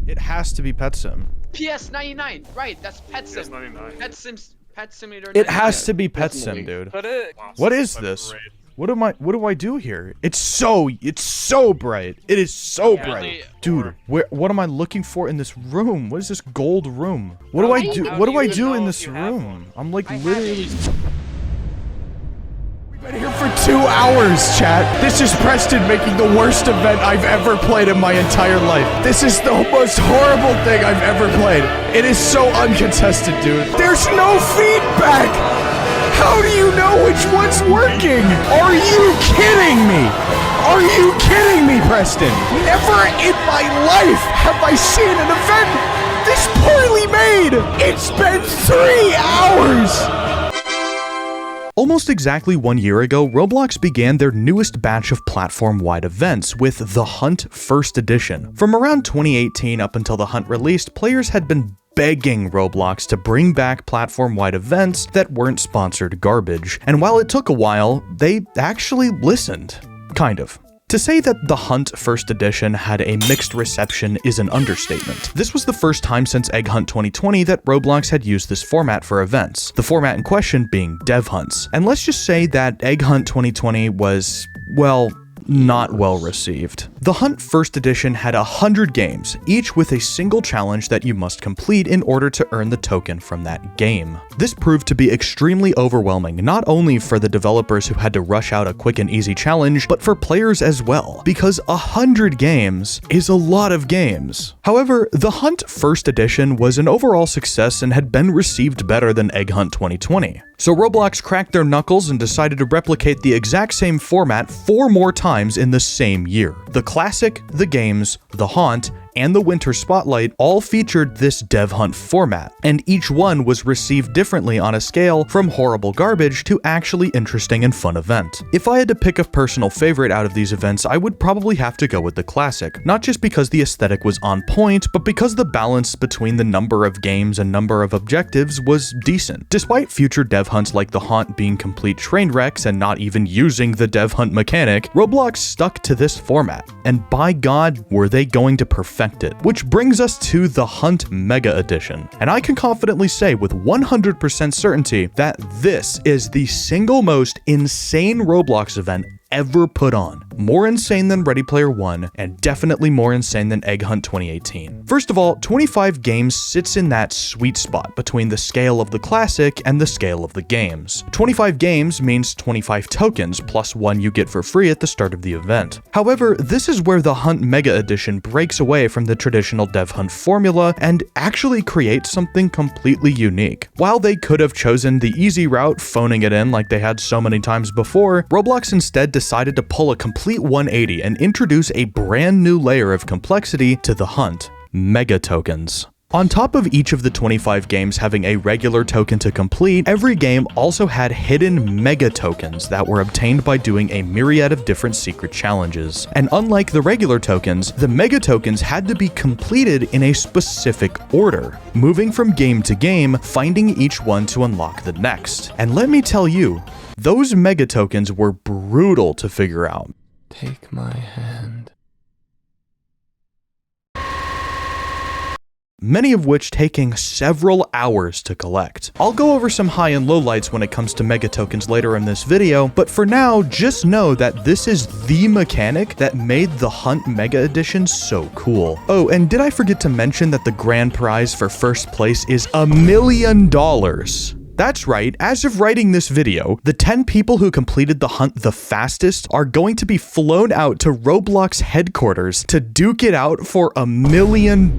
It has to be Pet Sim. PS 99, right? That's Pet Sim. PS 99. Pet Simulator. It has 99. to be Pet Sim, dude. But What is this? What do I do here? It's so bright. It is so bright. Dude, what am I looking for in this room? What is this gold room? What do I do? What do I do in this room? I'm like literally. We've been here for 2 hours, chat. This is Preston making the worst event I've ever played in my entire life. This is the most horrible thing I've ever played. It is so uncontested, dude. There's no feedback. How do you know which one's working? Are you kidding me? Are you kidding me, Preston? Never in my life have I seen an event this poorly made. It's been 3 hours. Almost exactly 1 year ago, Roblox began their newest batch of platform-wide events with The Hunt First Edition. From around 2018 up until The Hunt released, players had been begging Roblox to bring back platform-wide events that weren't sponsored garbage. And while it took a while, they actually listened. Kind of. To say that The Hunt First Edition had a mixed reception is an understatement. This was the first time since Egg Hunt 2020 that Roblox had used this format for events, the format in question being dev hunts. And let's just say that Egg Hunt 2020 was, well, not well received. The Hunt First Edition had 100 games, each with a single challenge that you must complete in order to earn the token from that game. This proved to be extremely overwhelming, not only for the developers who had to rush out a quick and easy challenge, but for players as well, because 100 games is a lot of games. However, the Hunt First Edition was an overall success and had been received better than Egg Hunt 2020. So Roblox cracked their knuckles and decided to replicate the exact same format 4 more times in the same year. The Classic, the Games, the Haunt, and the Winter Spotlight all featured this dev hunt format, and each one was received differently on a scale from horrible garbage to actually interesting and fun event. If I had to pick a personal favorite out of these events, I would probably have to go with the Classic, not just because the aesthetic was on point, but because the balance between the number of games and number of objectives was decent. Despite future dev hunts like the Haunt being complete train wrecks and not even using the dev hunt mechanic, Roblox stuck to this format, and by God, were they going to perfect it. Which brings us to the Hunt Mega Edition. And I can confidently say with 100% certainty that this is the single most insane Roblox event ever put on. More insane than Ready Player One, and definitely more insane than Egg Hunt 2018. First of all, 25 games sits in that sweet spot between the scale of the Classic and the scale of the games. 25 games means 25 tokens, plus 1 you get for free at the start of the event. However, this is where the Hunt Mega Edition breaks away from the traditional dev hunt formula and actually creates something completely unique. While they could have chosen the easy route, phoning it in like they had so many times before, Roblox instead decided to pull a complete 180 and introduce a brand new layer of complexity to the hunt: mega tokens. On top of each of the 25 games having a regular token to complete, every game also had hidden mega tokens that were obtained by doing a myriad of different secret challenges. And unlike the regular tokens, the mega tokens had to be completed in a specific order, moving from game to game, finding each one to unlock the next. And let me tell you, those mega tokens were brutal to figure out. Take my hand. Many of which taking several hours to collect. I'll go over some high and low lights when it comes to mega tokens later in this video, but for now, just know that this is the mechanic that made the Hunt Mega Edition so cool. Oh, and did I forget to mention that the grand prize for first place is $1 million? That's right, as of writing this video, the 10 people who completed the hunt the fastest are going to be flown out to Roblox headquarters to duke it out for $1 million.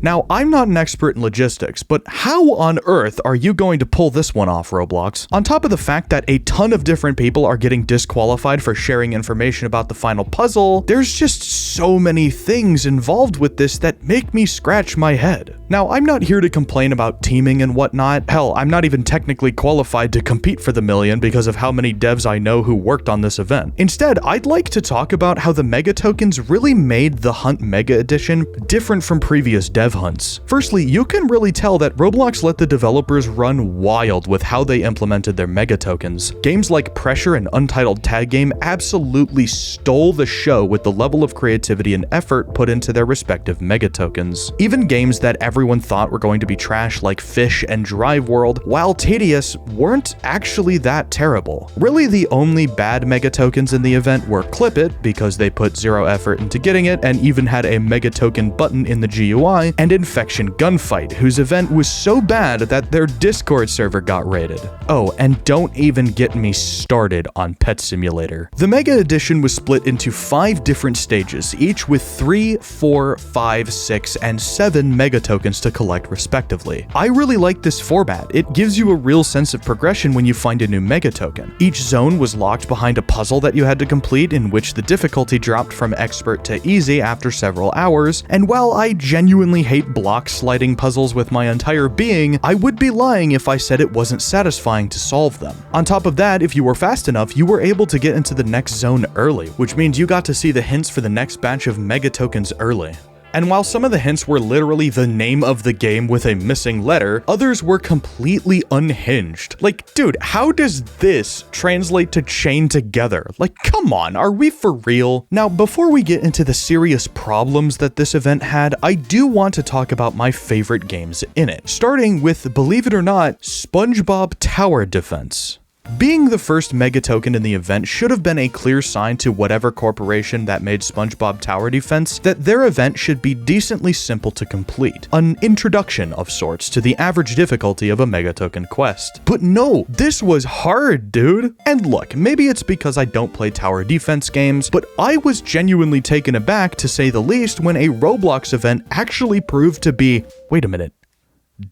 Now, I'm not an expert in logistics, but how on earth are you going to pull this one off, Roblox? On top of the fact that a ton of different people are getting disqualified for sharing information about the final puzzle, there's just so many things involved with this that make me scratch my head. Now, I'm not here to complain about teaming and whatnot. Hell, I'm not not even technically qualified to compete for the million because of how many devs I know who worked on this event. Instead, I'd like to talk about how the mega tokens really made the Hunt Mega Edition different from previous dev hunts. Firstly, you can really tell that Roblox let the developers run wild with how they implemented their mega tokens. Games like Pressure and Untitled Tag Game absolutely stole the show with the level of creativity and effort put into their respective mega tokens. Even games that everyone thought were going to be trash like Fish and Drive World, while tedious, weren't actually that terrible. Really, the only bad mega tokens in the event were Clip It, because they put zero effort into getting it and even had a mega token button in the GUI, and Infection Gunfight, whose event was so bad that their Discord server got raided. Oh, and don't even get me started on Pet Simulator. The Mega Edition was split into 5 different stages, each with 3, 4, 5, 6, and 7 mega tokens to collect respectively. I really like this format. It gives you a real sense of progression when you find a new mega token. Each zone was locked behind a puzzle that you had to complete, in which the difficulty dropped from expert to easy after several hours, and while I genuinely hate block sliding puzzles with my entire being, I would be lying if I said it wasn't satisfying to solve them. On top of that, if you were fast enough, you were able to get into the next zone early, which means you got to see the hints for the next batch of mega tokens early. And while some of the hints were literally the name of the game with a missing letter, others were completely unhinged. Like, dude, how does this translate to chain together? Like, come on, are we for real? Now, before we get into the serious problems that this event had, I do want to talk about my favorite games in it, starting with, believe it or not, SpongeBob Tower Defense. Being the first mega token in the event should have been a clear sign to whatever corporation that made SpongeBob Tower Defense that their event should be decently simple to complete, an introduction of sorts to the average difficulty of a mega token quest. But no, this was hard, dude. And look, maybe it's because I don't play tower defense games, but I was genuinely taken aback, to say the least, when a Roblox event actually proved to be, wait a minute,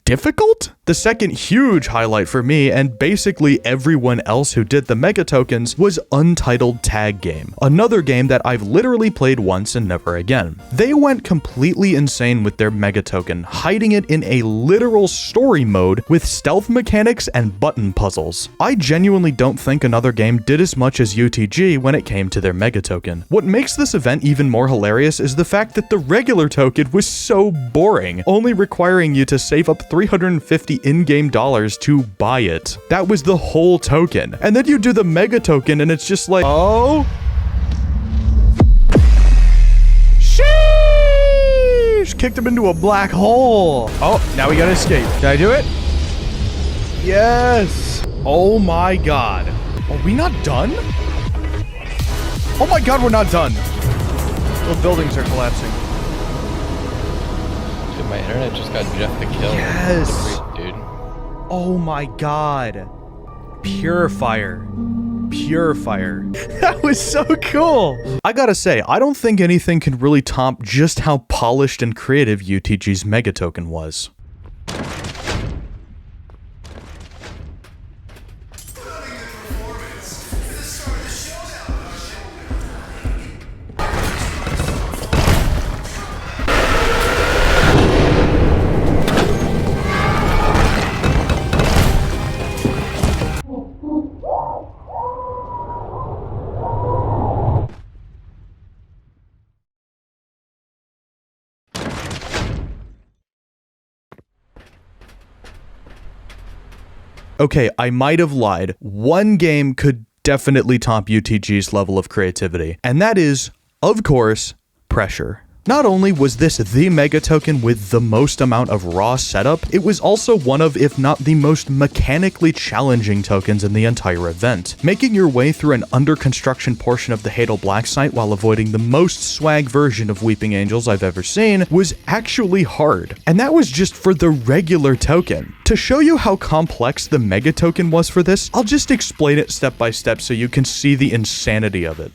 difficult? The second huge highlight for me, and basically everyone else who did the mega tokens, was Untitled Tag Game, another game that I've literally played once and never again. They went completely insane with their mega token, hiding it in a literal story mode with stealth mechanics and button puzzles. I genuinely don't think another game did as much as UTG when it came to their mega token. What makes this event even more hilarious is the fact that the regular token was so boring, only requiring you to save up 350 in-game dollars to buy it. That was the whole token. And then you do the mega token and it's just like, oh, sheesh, kicked him into a black hole. Oh, now we gotta escape. Can I do it? Yes. Oh my god. Are we not done? Oh my god, we're not done. The buildings are collapsing. Dude, my internet just got Jeff the kill. Yes. Dude. Oh my god. Purifier. Purifier. That was so cool. I gotta say, I don't think anything can really top just how polished and creative UTG's mega token was. Okay, I might have lied. One game could definitely top UTG's level of creativity, and that is, of course, Pressure. Not only was this the mega token with the most amount of raw setup, it was also one of, if not the most mechanically challenging tokens in the entire event. Making your way through an under construction portion of the Hadal Black site while avoiding the most swag version of Weeping Angels I've ever seen was actually hard. And that was just for the regular token. To show you how complex the mega token was for this, I'll just explain it step by step so you can see the insanity of it.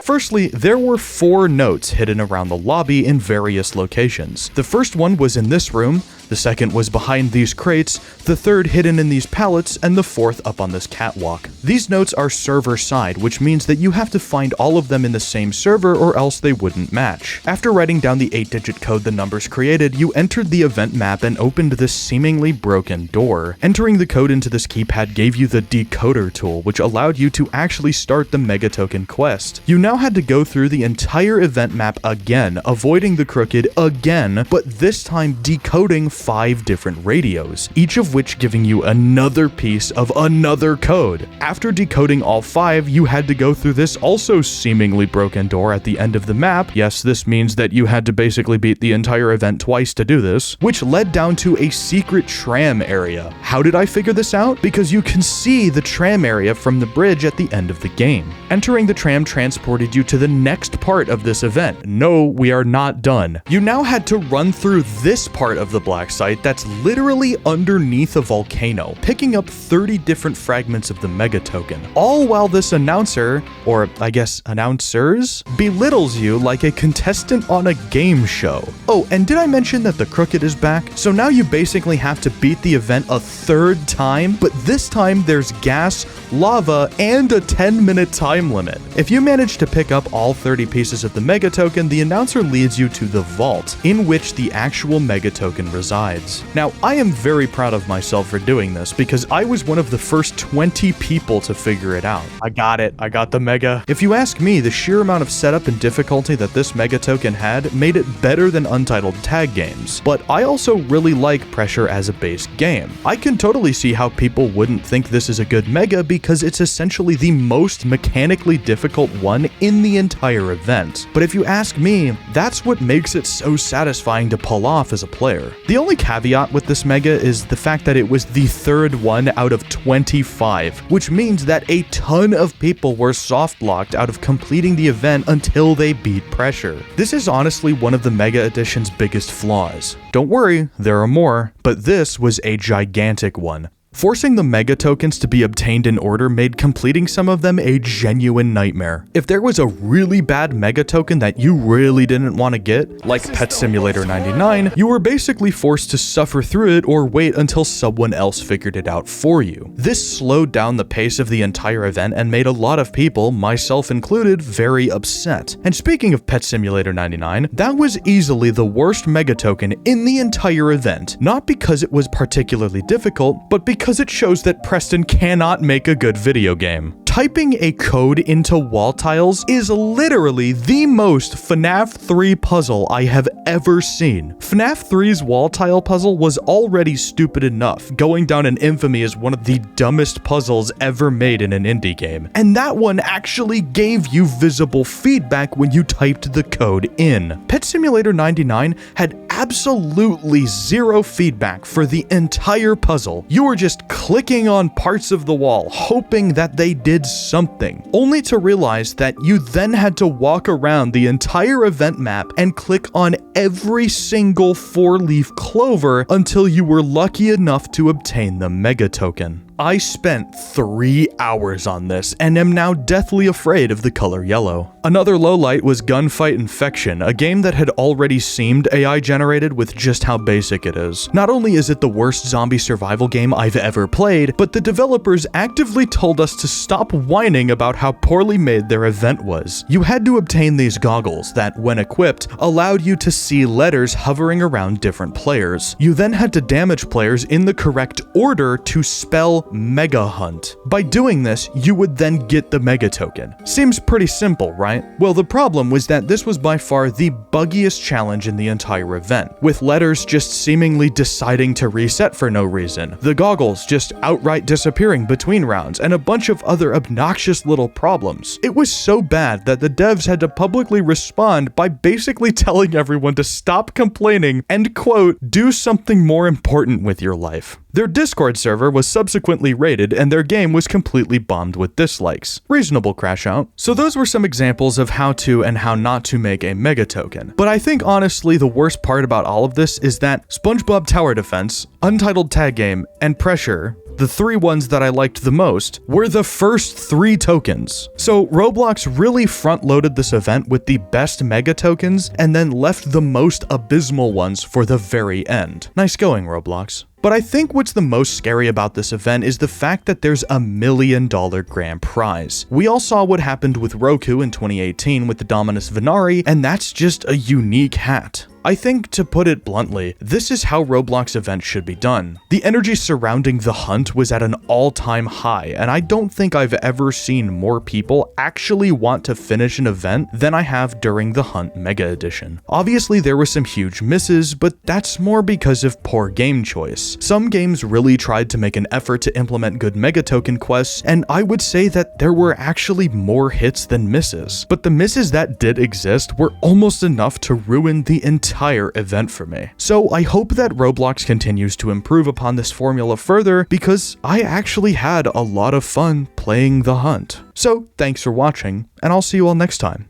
Firstly, there were 4 notes hidden around the lobby in various locations. The first one was in this room, the second was behind these crates, the third hidden in these pallets, and the fourth up on this catwalk. These notes are server side, which means that you have to find all of them in the same server or else they wouldn't match. After writing down the 8-digit code the numbers created, you entered the event map and opened this seemingly broken door. Entering the code into this keypad gave you the decoder tool, which allowed you to actually start the megatoken quest. You now had to go through the entire event map again, avoiding the crooked again, but this time decoding 5 different radios, each of which giving you another piece of another code. After decoding all 5, you had to go through this also seemingly broken door at the end of the map. Yes, this means that you had to basically beat the entire event twice to do this, which led down to a secret tram area. How did I figure this out? Because you can see the tram area from the bridge at the end of the game. Entering the tram transported you to the next part of this event. No, we are not done. You now had to run through this part of the black site that's literally underneath a volcano, picking up 30 different fragments of the megatoken, all while this announcer, or I guess announcers, belittles you like a contestant on a game show. Oh, and did I mention that the crooked is back? So now you basically have to beat the event a 3rd time, but this time there's gas, lava, and a 10-minute time limit. If you manage to pick up all 30 pieces of the megatoken, the announcer leads you to the vault, in which the actual megatoken resides. Now, I am very proud of myself for doing this, because I was one of the first 20 people to figure it out. I got it. I got the mega. If you ask me, the sheer amount of setup and difficulty that this megatoken had made it better than Untitled tag games, but I also really like Pressure as a base game. I can totally see how people wouldn't think this is a good mega because it's essentially the most mechanically difficult one in the entire event. But if you ask me, that's what makes it so satisfying to pull off as a player. The only caveat with this mega is the fact that it was the 3rd one out of 25, which means that a ton of people were soft locked out of completing the event until they beat Pressure. This is honestly one of the Mega Edition's biggest flaws. Don't worry, there are more, but this was a gigantic one. Forcing the mega tokens to be obtained in order made completing some of them a genuine nightmare. If there was a really bad mega token that you really didn't want to get, like Pet Simulator 99, you were basically forced to suffer through it or wait until someone else figured it out for you. This slowed down the pace of the entire event and made a lot of people, myself included, very upset. And speaking of Pet Simulator 99, that was easily the worst mega token in the entire event, not because it was particularly difficult, but because it shows that Preston cannot make a good video game. Typing a code into wall tiles is literally the most FNAF 3 puzzle I have ever seen. FNAF 3's wall tile puzzle was already stupid enough, going down in infamy as one of the dumbest puzzles ever made in an indie game. And that one actually gave you visible feedback when you typed the code in. Pet Simulator 99 had absolutely zero feedback for the entire puzzle. You were just clicking on parts of the wall, hoping that they did something, only to realize that you then had to walk around the entire event map and click on every single 4-leaf clover until you were lucky enough to obtain the mega token. I spent 3 hours on this and am now deathly afraid of the color yellow. Another lowlight was Gunfight Infection, a game that had already seemed AI generated with just how basic it is. Not only is it the worst zombie survival game I've ever played, but the developers actively told us to stop whining about how poorly made their event was. You had to obtain these goggles that, when equipped, allowed you to see letters hovering around different players. You then had to damage players in the correct order to spell Mega Hunt. By doing this, you would then get the mega token. Seems pretty simple, right? Well, the problem was that this was by far the buggiest challenge in the entire event, with letters just seemingly deciding to reset for no reason, the goggles just outright disappearing between rounds, and a bunch of other obnoxious little problems. It was so bad that the devs had to publicly respond by basically telling everyone to stop complaining and, quote, do something more important with your life. Their Discord server was subsequently raided and their game was completely bombed with dislikes. Reasonable crash out. So those were some examples of how to and how not to make a mega token. But I think honestly the worst part about all of this is that SpongeBob Tower Defense, Untitled Tag Game, and Pressure The 3 ones that I liked the most were the first 3 tokens. So Roblox really front-loaded this event with the best mega tokens and then left the most abysmal ones for the very end. Nice going, Roblox. But I think what's the most scary about this event is the fact that there's $1 million grand prize. We all saw what happened with Roku in 2018 with the Dominus Venari, and that's just a unique hat. I think, to put it bluntly, this is how Roblox events should be done. The energy surrounding the hunt was at an all-time high, and I don't think I've ever seen more people actually want to finish an event than I have during the Hunt Mega Edition. Obviously, there were some huge misses, but that's more because of poor game choice. Some games really tried to make an effort to implement good mega token quests, and I would say that there were actually more hits than misses. But the misses that did exist were almost enough to ruin the entire event for me. So I hope that Roblox continues to improve upon this formula further, because I actually had a lot of fun playing the hunt. So thanks for watching, and I'll see you all next time.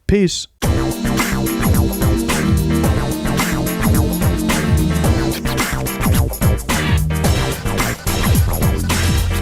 Peace.